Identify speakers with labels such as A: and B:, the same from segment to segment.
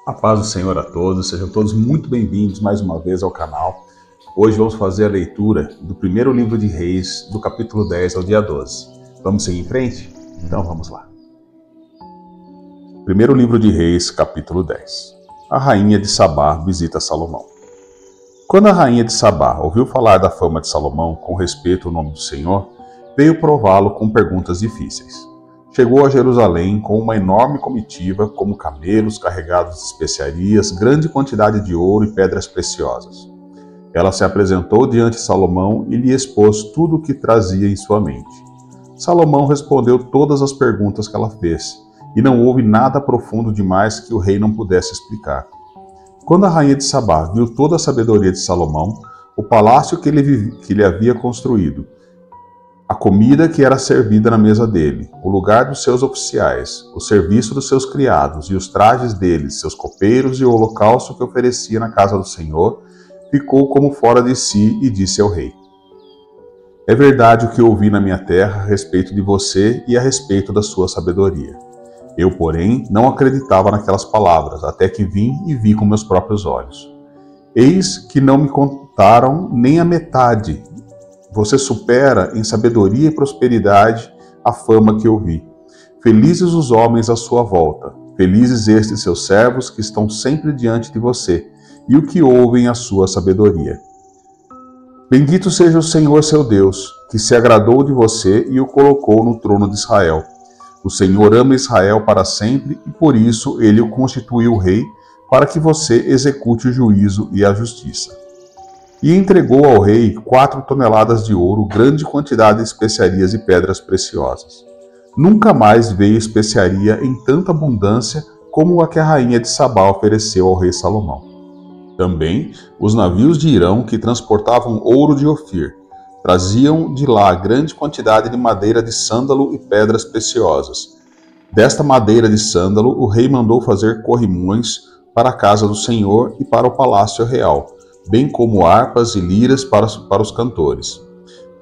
A: A paz do Senhor a todos, sejam todos muito bem-vindos mais uma vez ao canal. Hoje vamos fazer a leitura do primeiro livro de Reis, do capítulo 10 ao dia 12. Vamos seguir em frente? Então vamos lá. Primeiro livro de Reis, capítulo 10. A rainha de Sabá visita Salomão. Quando a rainha de Sabá ouviu falar da fama de Salomão com respeito ao nome do Senhor, veio prová-lo com perguntas difíceis. Chegou a Jerusalém com uma enorme comitiva, como camelos carregados de especiarias, grande quantidade de ouro e pedras preciosas. Ela se apresentou diante de Salomão e lhe expôs tudo o que trazia em sua mente. Salomão respondeu todas as perguntas que ela fez, e não houve nada profundo demais que o rei não pudesse explicar. Quando a rainha de Sabá viu toda a sabedoria de Salomão, o palácio que lhe havia construído, a comida que era servida na mesa dele, o lugar dos seus oficiais, o serviço dos seus criados e os trajes deles, seus copeiros e o holocausto que oferecia na casa do Senhor, ficou como fora de si e disse ao rei: É verdade o que ouvi na minha terra a respeito de você e a respeito da sua sabedoria. Eu, porém, não acreditava naquelas palavras, até que vim e vi com meus próprios olhos. Eis que não me contaram nem a metade. Você supera em sabedoria e prosperidade a fama que eu vi. Felizes os homens à sua volta, felizes estes seus servos que estão sempre diante de você, e o que ouvem a sua sabedoria. Bendito seja o Senhor seu Deus, que se agradou de você e o colocou no trono de Israel. O Senhor ama Israel para sempre, e por isso ele o constituiu rei, para que você execute o juízo e a justiça. E entregou ao rei 4 toneladas de ouro, grande quantidade de especiarias e pedras preciosas. Nunca mais veio especiaria em tanta abundância como a que a rainha de Sabá ofereceu ao rei Salomão. Também os navios de Irão que transportavam ouro de Ofir traziam de lá grande quantidade de madeira de sândalo e pedras preciosas. Desta madeira de sândalo o rei mandou fazer corrimões para a casa do Senhor e para o palácio real, bem como harpas e liras para os cantores.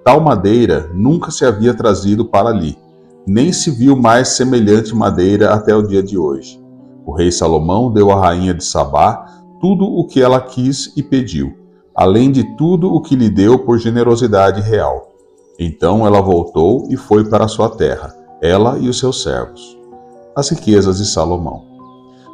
A: Tal madeira nunca se havia trazido para ali, nem se viu mais semelhante madeira até o dia de hoje. O rei Salomão deu à rainha de Sabá tudo o que ela quis e pediu, além de tudo o que lhe deu por generosidade real. Então ela voltou e foi para sua terra, ela e os seus servos. As riquezas de Salomão.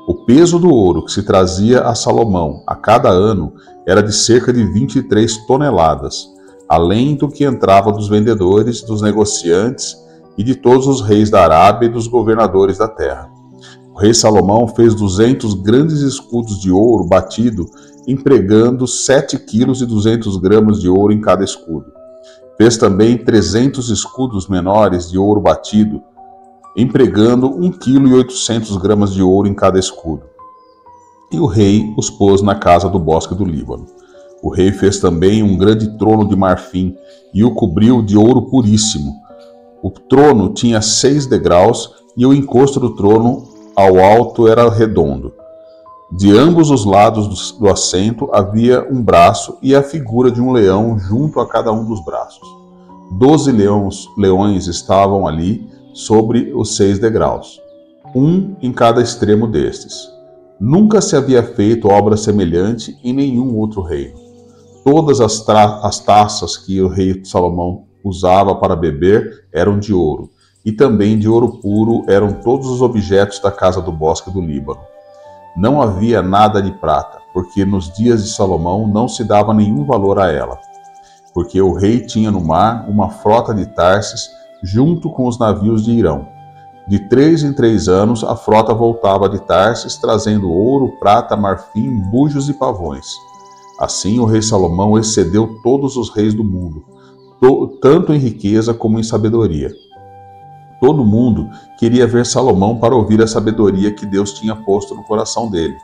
A: O peso do ouro que se trazia a Salomão a cada ano era de cerca de 23 toneladas, além do que entrava dos vendedores, dos negociantes e de todos os reis da Arábia e dos governadores da terra. O rei Salomão fez 200 grandes escudos de ouro batido, empregando 7 quilos e 200 gramas de ouro em cada escudo. Fez também 300 escudos menores de ouro batido, empregando 1 quilo e 800 gramas de ouro em cada escudo. E o rei os pôs na casa do bosque do Líbano. O rei fez também um grande trono de marfim e o cobriu de ouro puríssimo. O trono tinha 6 degraus e o encosto do trono ao alto era redondo. De ambos os lados do assento havia um braço e a figura de um leão junto a cada um dos braços. 12 leões estavam ali sobre os 6 degraus, um em cada extremo destes. Nunca se havia feito obra semelhante em nenhum outro reino. Todas as taças que o rei Salomão usava para beber eram de ouro, e também de ouro puro eram todos os objetos da casa do bosque do Líbano. Não havia nada de prata, porque nos dias de Salomão não se dava nenhum valor a ela, porque o rei tinha no mar uma frota de Tarsis junto com os navios de Irão. De 3 em 3 anos, a frota voltava de Tarsis, trazendo ouro, prata, marfim, bujos e pavões. Assim, o rei Salomão excedeu todos os reis do mundo, tanto em riqueza como em sabedoria. Todo mundo queria ver Salomão para ouvir a sabedoria que Deus tinha posto no coração dele.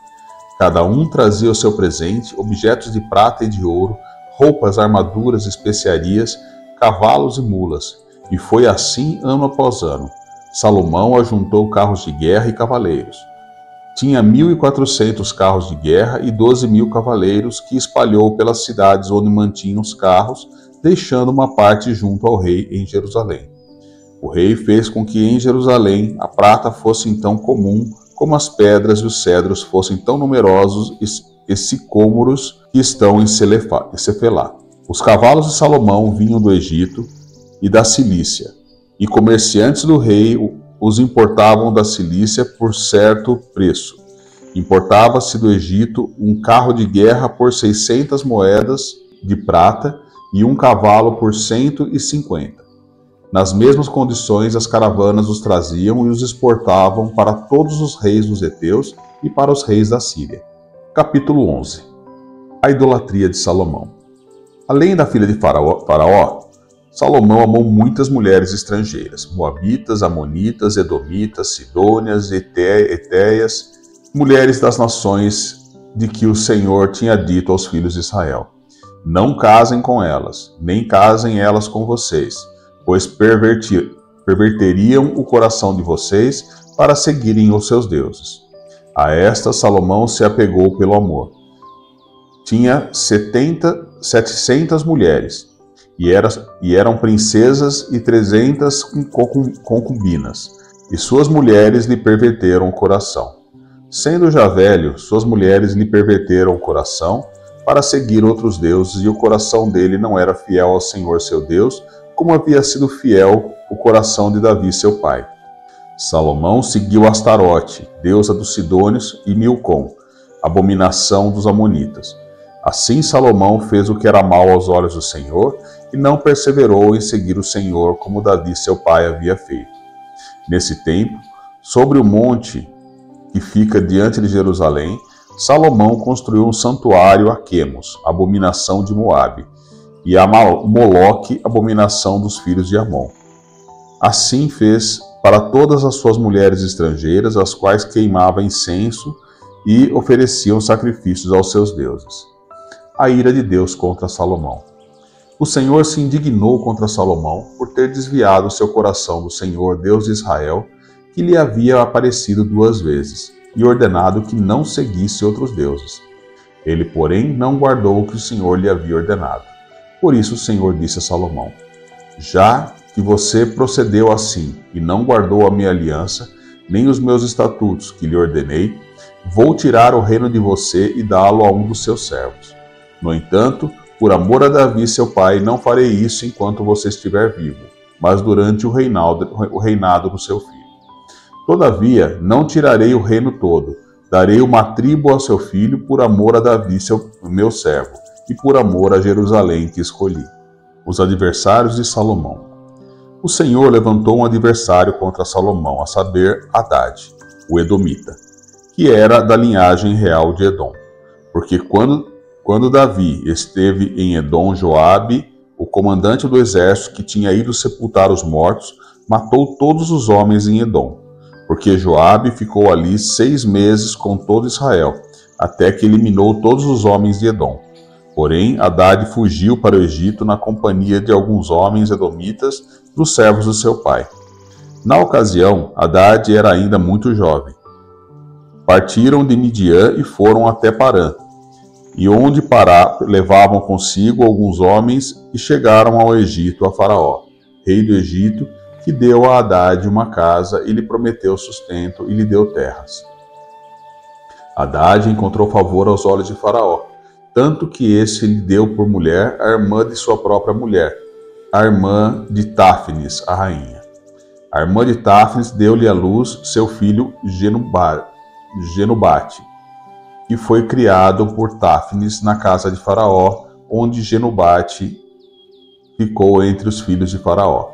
A: Cada um trazia o seu presente, objetos de prata e de ouro, roupas, armaduras, especiarias, cavalos e mulas. E foi assim ano após ano. Salomão ajuntou carros de guerra e cavaleiros. Tinha 1.400 carros de guerra e 12.000 cavaleiros que espalhou pelas cidades onde mantinha os carros, deixando uma parte junto ao rei em Jerusalém. O rei fez com que em Jerusalém a prata fosse então comum como as pedras e os cedros fossem tão numerosos e sicômoros que estão em Cefelá. Os cavalos de Salomão vinham do Egito e da Cilícia, e comerciantes do rei os importavam da Cilícia por certo preço. Importava-se do Egito um carro de guerra por 600 moedas de prata e um cavalo por 150. Nas mesmas condições, as caravanas os traziam e os exportavam para todos os reis dos heteus e para os reis da Síria. Capítulo 11. A idolatria de Salomão. Além da filha de Faraó, Salomão amou muitas mulheres estrangeiras, moabitas, amonitas, edomitas, sidônias, etéias, mulheres das nações de que o Senhor tinha dito aos filhos de Israel: não casem com elas, nem casem elas com vocês, pois perverteriam o coração de vocês para seguirem os seus deuses. A estas Salomão se apegou pelo amor. Tinha 700 mulheres, e eram princesas e 300 concubinas, e suas mulheres lhe perverteram o coração. Sendo já velho, suas mulheres lhe perverteram o coração para seguir outros deuses, e o coração dele não era fiel ao Senhor seu Deus, como havia sido fiel o coração de Davi seu pai. Salomão seguiu Astarote, deusa dos Sidônios, e Milcom, abominação dos Amonitas. Assim Salomão fez o que era mal aos olhos do Senhor, e não perseverou em seguir o Senhor como Davi seu pai havia feito. Nesse tempo, sobre o monte que fica diante de Jerusalém, Salomão construiu um santuário a Quemos, abominação de Moabe, e a Moloque, abominação dos filhos de Amon. Assim fez para todas as suas mulheres estrangeiras, as quais queimava incenso e ofereciam sacrifícios aos seus deuses. A ira de Deus contra Salomão. O Senhor se indignou contra Salomão por ter desviado seu coração do Senhor, Deus de Israel, que lhe havia aparecido 2 vezes, e ordenado que não seguisse outros deuses. Ele, porém, não guardou o que o Senhor lhe havia ordenado. Por isso o Senhor disse a Salomão: já que você procedeu assim e não guardou a minha aliança, nem os meus estatutos que lhe ordenei, vou tirar o reino de você e dá-lo a um dos seus servos. No entanto, por amor a Davi seu pai, não farei isso enquanto você estiver vivo, mas durante o reinado do seu filho. Todavia, não tirarei o reino todo, darei uma tribo ao seu filho por amor a Davi meu servo, e por amor a Jerusalém que escolhi. Os adversários de Salomão. O Senhor levantou um adversário contra Salomão, a saber, Hadade, o edomita, que era da linhagem real de Edom. Porque quando Davi esteve em Edom, Joabe, o comandante do exército que tinha ido sepultar os mortos, matou todos os homens em Edom. Porque Joabe ficou ali 6 meses com todo Israel, até que eliminou todos os homens de Edom. Porém, Hadade fugiu para o Egito na companhia de alguns homens edomitas dos servos do seu pai. Na ocasião, Hadade era ainda muito jovem. Partiram de Midian e foram até Parã, e onde levavam consigo alguns homens e chegaram ao Egito a Faraó, rei do Egito, que deu a Hadade uma casa e lhe prometeu sustento e lhe deu terras. Hadade encontrou favor aos olhos de Faraó, tanto que este lhe deu por mulher a irmã de sua própria mulher, a irmã de Táfnis, a rainha. A irmã de Táfnis deu-lhe à luz seu filho Genubate, que foi criado por Táfnis na casa de Faraó, onde Genubate ficou entre os filhos de Faraó.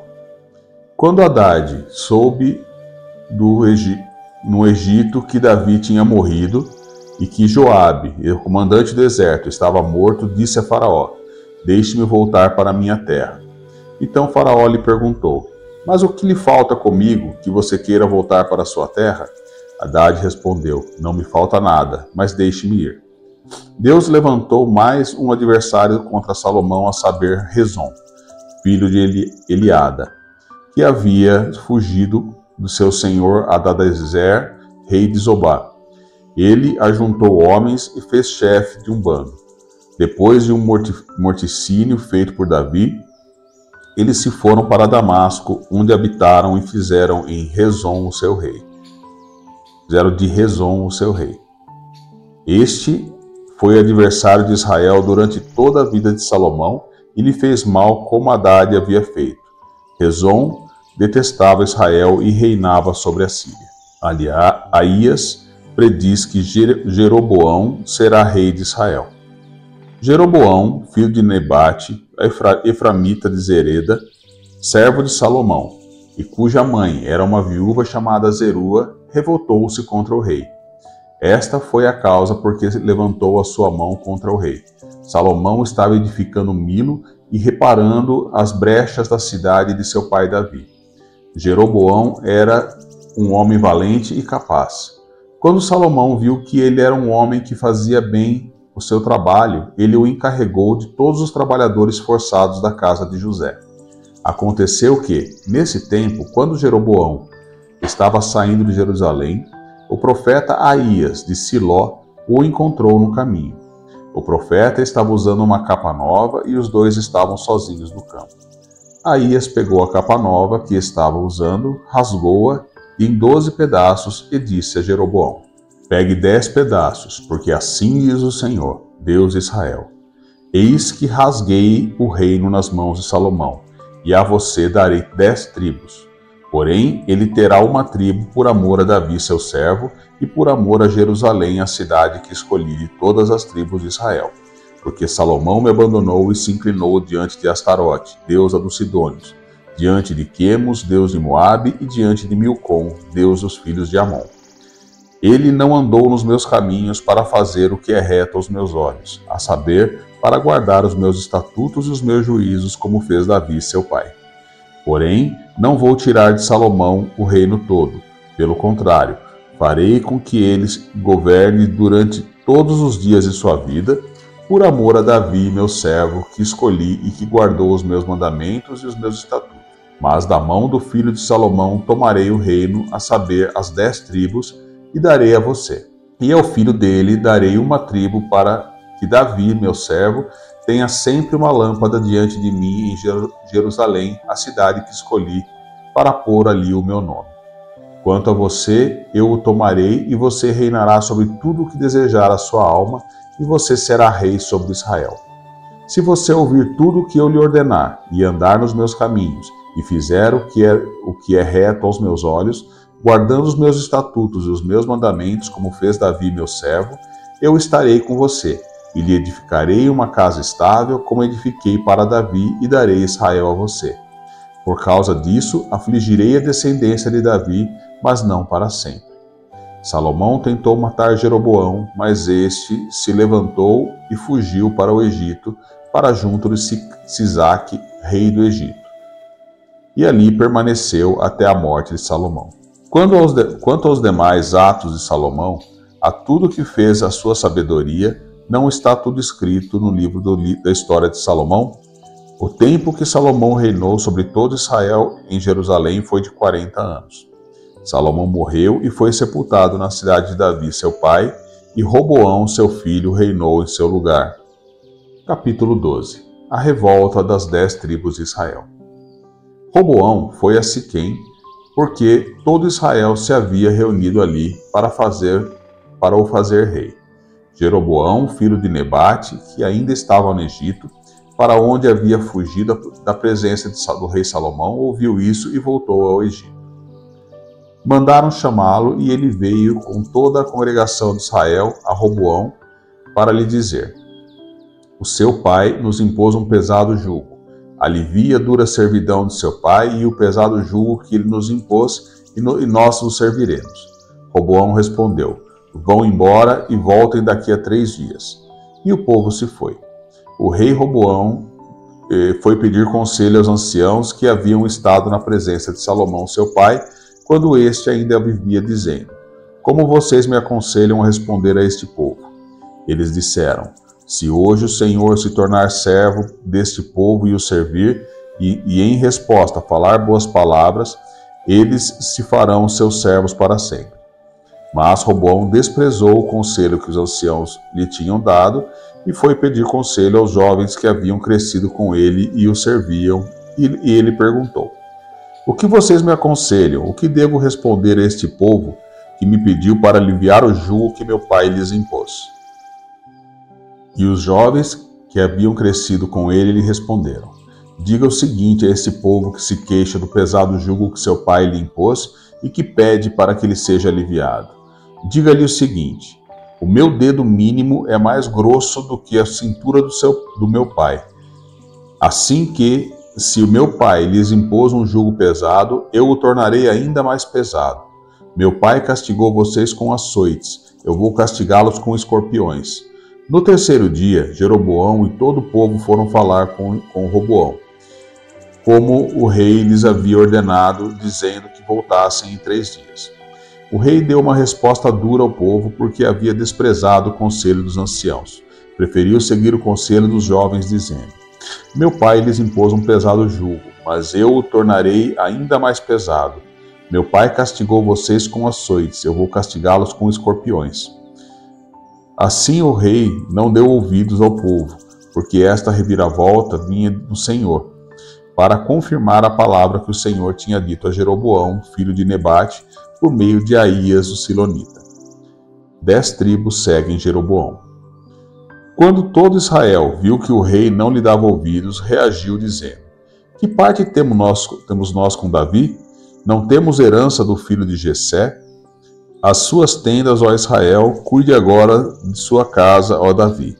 A: Quando Hadade soube no Egito que Davi tinha morrido e que Joabe, o comandante do exército, estava morto, disse a Faraó: deixe-me voltar para minha terra. Então Faraó lhe perguntou: mas o que lhe falta comigo que você queira voltar para a sua terra? Hadade respondeu: não me falta nada, mas deixe-me ir. Deus levantou mais um adversário contra Salomão, a saber, Rezon, filho de Eliada, que havia fugido do seu senhor Hadadezer, rei de Zobá. Ele ajuntou homens e fez chefe de um bando. Depois de um morticínio feito por Davi, eles se foram para Damasco, onde habitaram e fizeram em Rezon o seu rei. fizeram de Rezon o seu rei. Este foi adversário de Israel durante toda a vida de Salomão e lhe fez mal como Haddad havia feito. Rezon detestava Israel e reinava sobre a Síria. Aliás, Aías prediz que Jeroboão será rei de Israel. Jeroboão, filho de Nebate, eframita de Zereda, servo de Salomão, e cuja mãe era uma viúva chamada Zerua, revoltou-se contra o rei. Esta foi a causa porque levantou a sua mão contra o rei. Salomão estava edificando Milo e reparando as brechas da cidade de seu pai Davi. Jeroboão era um homem valente e capaz. Quando Salomão viu que ele era um homem que fazia bem o seu trabalho, ele o encarregou de todos os trabalhadores forçados da casa de José. Aconteceu que, nesse tempo, quando Jeroboão estava saindo de Jerusalém, o profeta Aías de Siló o encontrou no caminho. O profeta estava usando uma capa nova e os dois estavam sozinhos no campo. Aías pegou a capa nova que estava usando, rasgou-a em 12 pedaços e disse a Jeroboão: Pegue 10 pedaços, porque assim diz o Senhor, Deus de Israel. Eis que rasguei o reino nas mãos de Salomão, e a você darei 10 tribos. Porém, ele terá uma tribo por amor a Davi, seu servo, e por amor a Jerusalém, a cidade que escolhi de todas as tribos de Israel. Porque Salomão me abandonou e se inclinou diante de Astarote, deusa dos Sidônios, diante de Quemos, deus de Moabe, e diante de Milcom, deus dos filhos de Amon. Ele não andou nos meus caminhos para fazer o que é reto aos meus olhos, a saber, para guardar os meus estatutos e os meus juízos, como fez Davi, seu pai. Porém, não vou tirar de Salomão o reino todo. Pelo contrário, farei com que ele governe durante todos os dias de sua vida, por amor a Davi, meu servo, que escolhi e que guardou os meus mandamentos e os meus estatutos. Mas da mão do filho de Salomão tomarei o reino, a saber, as 10 tribos, e darei a você. E ao filho dele darei uma tribo para que Davi, meu servo, tenha sempre uma lâmpada diante de mim em Jerusalém, a cidade que escolhi, para pôr ali o meu nome. Quanto a você, eu o tomarei, e você reinará sobre tudo o que desejar a sua alma, e você será rei sobre Israel. Se você ouvir tudo o que eu lhe ordenar, e andar nos meus caminhos, e fizer o que é reto aos meus olhos, guardando os meus estatutos e os meus mandamentos, como fez Davi, meu servo, eu estarei com você, e lhe edificarei uma casa estável, como edifiquei para Davi, e darei Israel a você. Por causa disso, afligirei a descendência de Davi, mas não para sempre. Salomão tentou matar Jeroboão, mas este se levantou e fugiu para o Egito, para junto de Sisaque, rei do Egito. E ali permaneceu até a morte de Salomão. Quanto aos demais atos de Salomão, a tudo que fez a sua sabedoria, não está tudo escrito no livro da história de Salomão? O tempo que Salomão reinou sobre todo Israel em Jerusalém foi de 40 anos. Salomão morreu e foi sepultado na cidade de Davi, seu pai, e Roboão, seu filho, reinou em seu lugar. Capítulo 12. A revolta das 10 tribos de Israel. Roboão foi a Siquém, porque todo Israel se havia reunido ali para o fazer rei. Jeroboão, filho de Nebate, que ainda estava no Egito, para onde havia fugido da presença do rei Salomão, ouviu isso e voltou ao Egito. Mandaram chamá-lo e ele veio com toda a congregação de Israel a Roboão para lhe dizer: O seu pai nos impôs um pesado jugo. Alivia a dura servidão de seu pai e o pesado jugo que ele nos impôs, e nós o serviremos. Roboão respondeu: Vão embora e voltem daqui a 3 dias. E o povo se foi. O rei Roboão foi pedir conselho aos anciãos que haviam estado na presença de Salomão, seu pai, quando este ainda vivia, dizendo: Como vocês me aconselham a responder a este povo? Eles disseram: Se hoje o Senhor se tornar servo deste povo e o servir, e em resposta falar boas palavras, eles se farão seus servos para sempre. Mas Roboão desprezou o conselho que os anciãos lhe tinham dado e foi pedir conselho aos jovens que haviam crescido com ele e o serviam, e ele perguntou: O que vocês me aconselham? O que devo responder a este povo que me pediu para aliviar o jugo que meu pai lhes impôs. E os jovens que haviam crescido com ele lhe responderam: diga o seguinte a esse povo que se queixa do pesado jugo que seu pai lhe impôs e que pede para que lhe seja aliviado. Diga-lhe o seguinte: o meu dedo mínimo é mais grosso do que a cintura do meu pai. Assim que, se o meu pai lhes impôs um jugo pesado, eu o tornarei ainda mais pesado. Meu pai castigou vocês com açoites, eu vou castigá-los com escorpiões. No terceiro dia, Jeroboão e todo o povo foram falar com Roboão, como o rei lhes havia ordenado, dizendo que voltassem em 3 dias. O rei deu uma resposta dura ao povo, porque havia desprezado o conselho dos anciãos. Preferiu seguir o conselho dos jovens, dizendo: meu pai lhes impôs um pesado jugo, mas eu o tornarei ainda mais pesado. Meu pai castigou vocês com açoites, eu vou castigá-los com escorpiões. Assim o rei não deu ouvidos ao povo, porque esta reviravolta vinha do Senhor, para confirmar a palavra que o Senhor tinha dito a Jeroboão, filho de Nebate, por meio de Aías, o Silonita. 10 tribos seguem Jeroboão. Quando todo Israel viu que o rei não lhe dava ouvidos, reagiu dizendo: que parte temos nós com Davi? Não temos herança do filho de Jessé? As suas tendas, ó Israel, cuide agora de sua casa, ó Davi.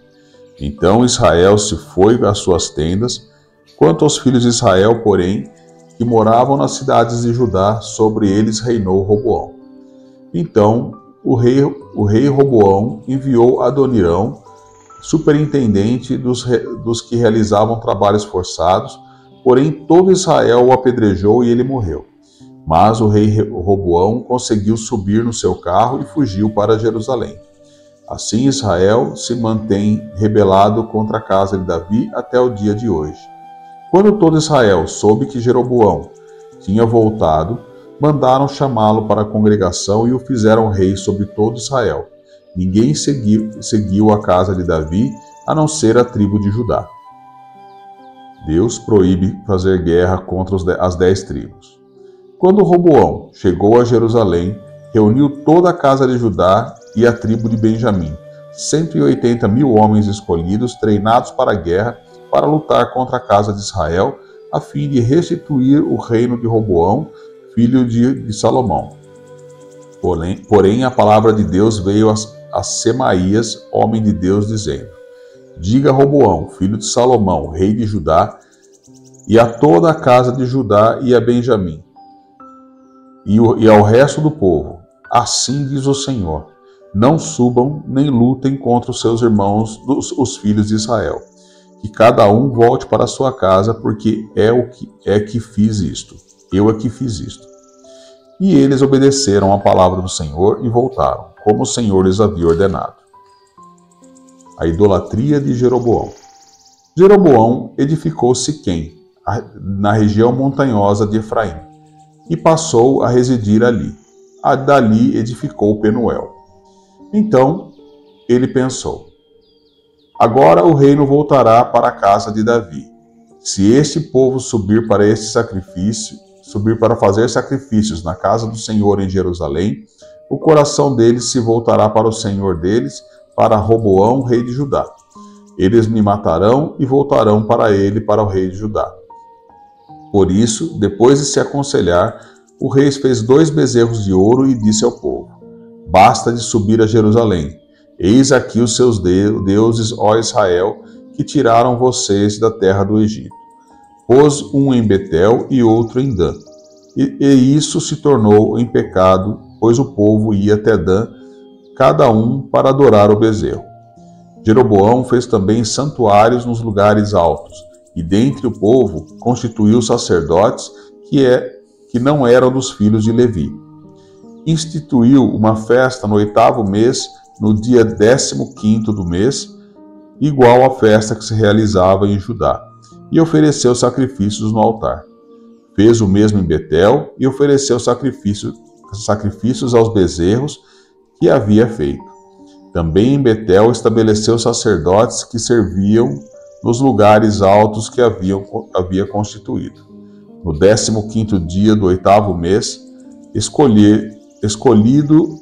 A: Então Israel se foi às suas tendas. Quanto aos filhos de Israel, porém, que moravam nas cidades de Judá, sobre eles reinou Roboão. Então o rei Roboão enviou Adonirão, superintendente dos que realizavam trabalhos forçados, porém todo Israel o apedrejou e ele morreu. Mas o rei Roboão conseguiu subir no seu carro e fugiu para Jerusalém. Assim Israel se mantém rebelado contra a casa de Davi até o dia de hoje. Quando todo Israel soube que Jeroboão tinha voltado, mandaram chamá-lo para a congregação e o fizeram rei sobre todo Israel. Ninguém seguiu a casa de Davi, a não ser a tribo de Judá. Deus proíbe fazer guerra contra as 10 tribos. Quando Roboão chegou a Jerusalém, reuniu toda a casa de Judá e a tribo de Benjamim, 180.000 homens escolhidos, treinados para a guerra, para lutar contra a casa de Israel, a fim de restituir o reino de Roboão, filho de Salomão. Porém, a palavra de Deus veio a Semaías, homem de Deus, dizendo: diga a Roboão, filho de Salomão, rei de Judá, e a toda a casa de Judá e a Benjamim, e ao resto do povo: assim diz o Senhor, não subam nem lutem contra os seus irmãos, os filhos de Israel. Que cada um volte para a sua casa, porque eu é que fiz isto. E eles obedeceram à palavra do Senhor e voltaram, como o Senhor lhes havia ordenado. A idolatria de Jeroboão. Jeroboão edificou Siquém, na região montanhosa de Efraim, e passou a residir ali. Dali edificou Penuel. Então ele pensou: agora o reino voltará para a casa de Davi. Se este povo subir para fazer sacrifícios na casa do Senhor em Jerusalém, o coração deles se voltará para o Senhor deles, para Roboão, rei de Judá. Eles me matarão e voltarão para ele, para o rei de Judá. Por isso, depois de se aconselhar, o rei fez 2 bezerros de ouro e disse ao povo: basta de subir a Jerusalém. Eis aqui os seus deuses, ó Israel, que tiraram vocês da terra do Egito. Pôs um em Betel e outro em Dan. E isso se tornou em pecado, pois o povo ia até Dan, cada um para adorar o bezerro. Jeroboão fez também santuários nos lugares altos, e dentre o povo constituiu sacerdotes que não eram dos filhos de Levi. Instituiu uma festa no 8º mês, no dia 15º do mês, igual à festa que se realizava em Judá, e ofereceu sacrifícios no altar. Fez o mesmo em Betel e ofereceu sacrifícios aos bezerros que havia feito. Também em Betel estabeleceu sacerdotes que serviam nos lugares altos que havia constituído. No 15º dia do 8º mês, escolhido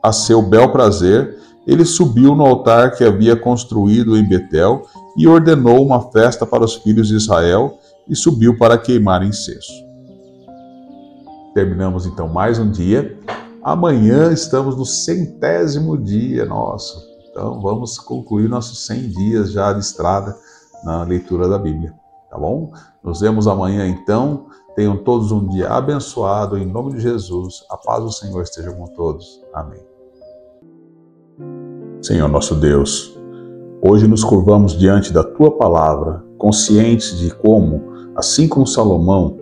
A: a seu bel prazer, ele subiu no altar que havia construído em Betel e ordenou uma festa para os filhos de Israel e subiu para queimar incenso. Terminamos então mais um dia. Amanhã estamos no 100º dia nosso. Então vamos concluir nossos 100 dias já de estrada na leitura da Bíblia, tá bom? Nos vemos amanhã então. Tenham todos um dia abençoado em nome de Jesus. A paz do Senhor esteja com todos. Amém. Senhor nosso Deus, hoje nos curvamos diante da Tua palavra, conscientes de como, assim como Salomão,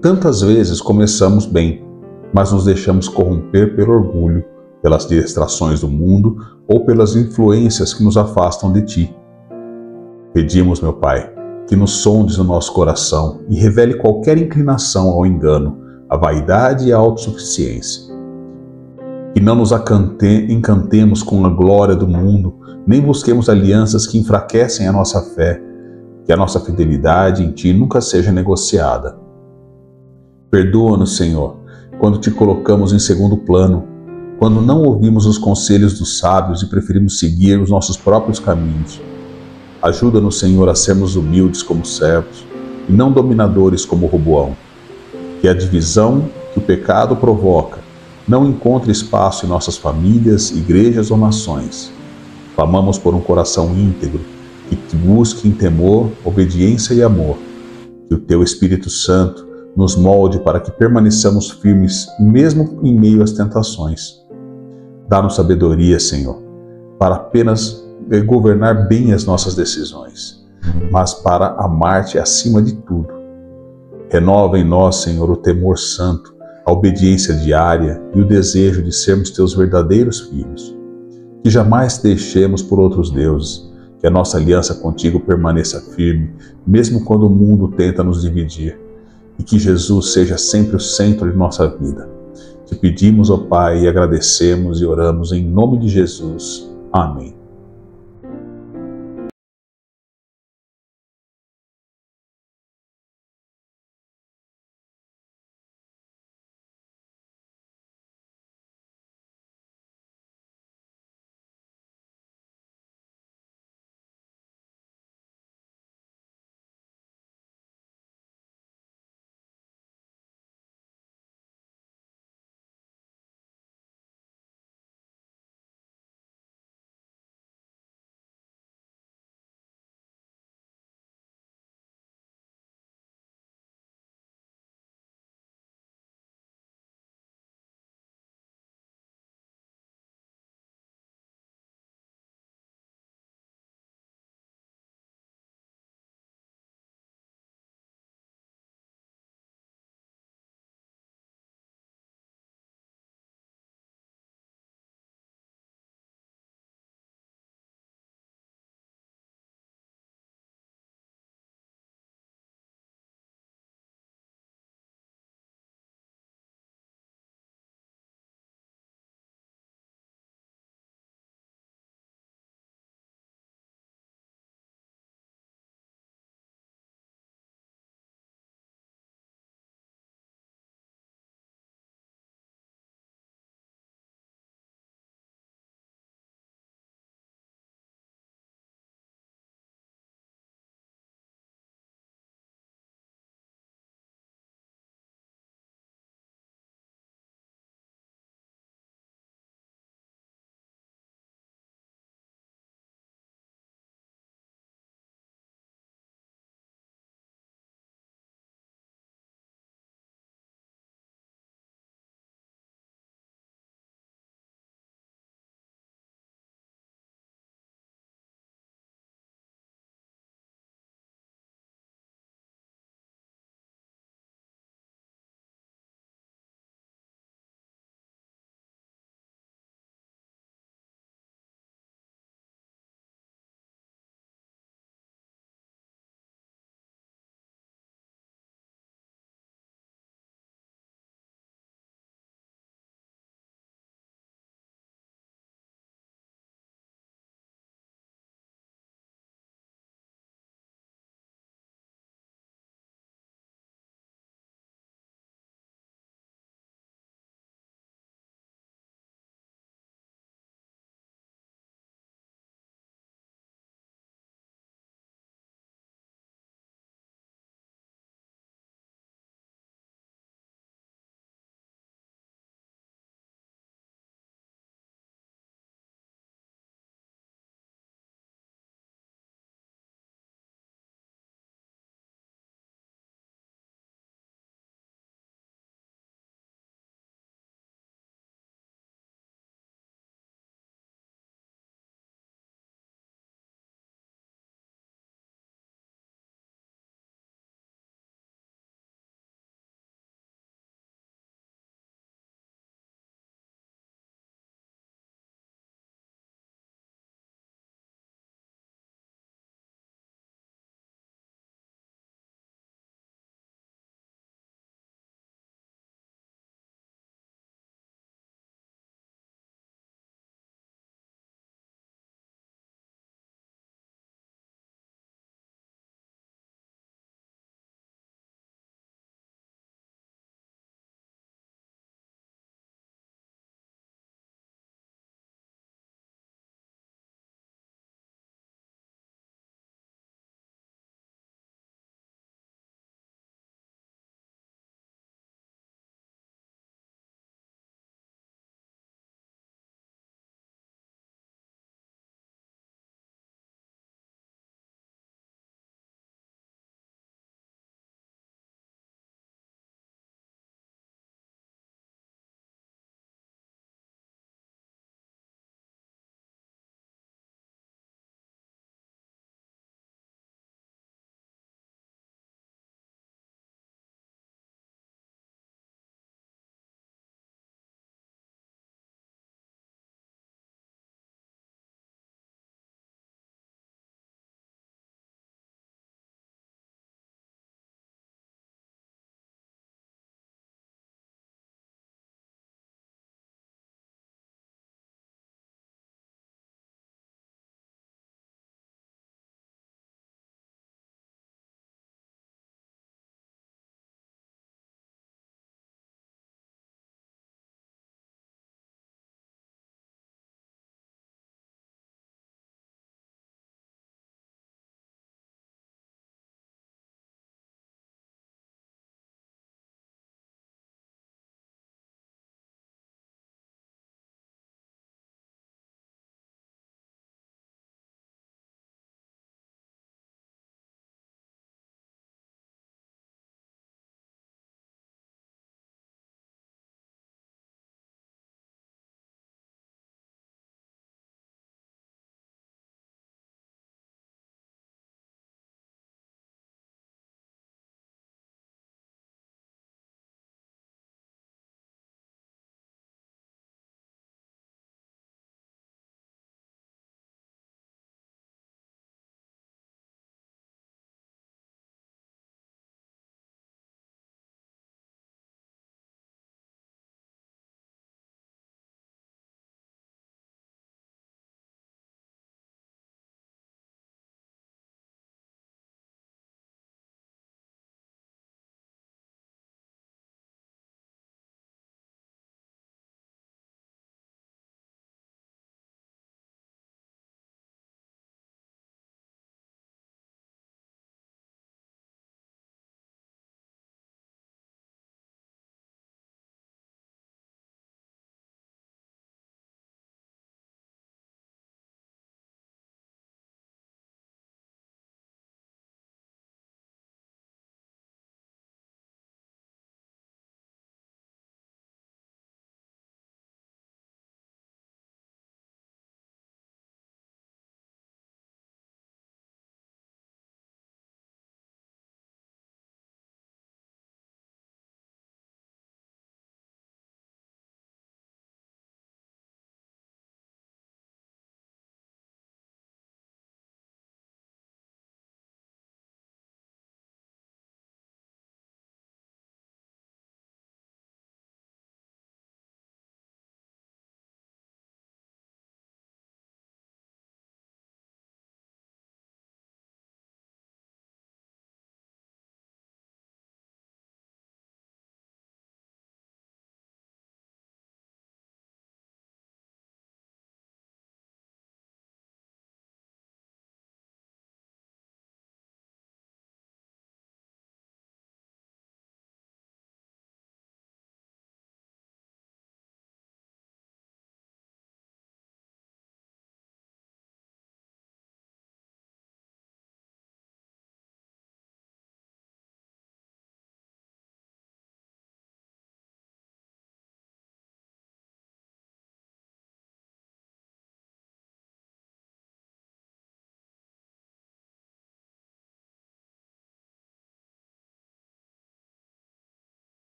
A: tantas vezes começamos bem, mas nos deixamos corromper pelo orgulho, pelas distrações do mundo ou pelas influências que nos afastam de Ti. Pedimos, meu Pai, que nos sondes o nosso coração e revele qualquer inclinação ao engano, à vaidade e à autossuficiência. Que não nos encantemos com a glória do mundo, nem busquemos alianças que enfraquecem a nossa fé, que a nossa fidelidade em Ti nunca seja negociada. Perdoa-nos, Senhor, quando Te colocamos em segundo plano, quando não ouvimos os conselhos dos sábios e preferimos seguir os nossos próprios caminhos. Ajuda-nos, Senhor, a sermos humildes como servos e não dominadores como Roboão. Que a divisão que o pecado provoca não encontre espaço em nossas famílias, igrejas ou nações. Clamamos por um coração íntegro, que te busque em temor, obediência e amor. Que o Teu Espírito Santo nos molde para que permaneçamos firmes, mesmo em meio às tentações. Dá-nos sabedoria, Senhor, para apenas governar bem as nossas decisões, mas para amar-Te acima de tudo. Renova em nós, Senhor, o temor santo, a obediência diária e o desejo de sermos Teus verdadeiros filhos. Que jamais deixemos por outros deuses, que a nossa aliança contigo permaneça firme, mesmo quando o mundo tenta nos dividir, e que Jesus seja sempre o centro de nossa vida. Te pedimos, ó Pai, e agradecemos e oramos em nome de Jesus. Amém.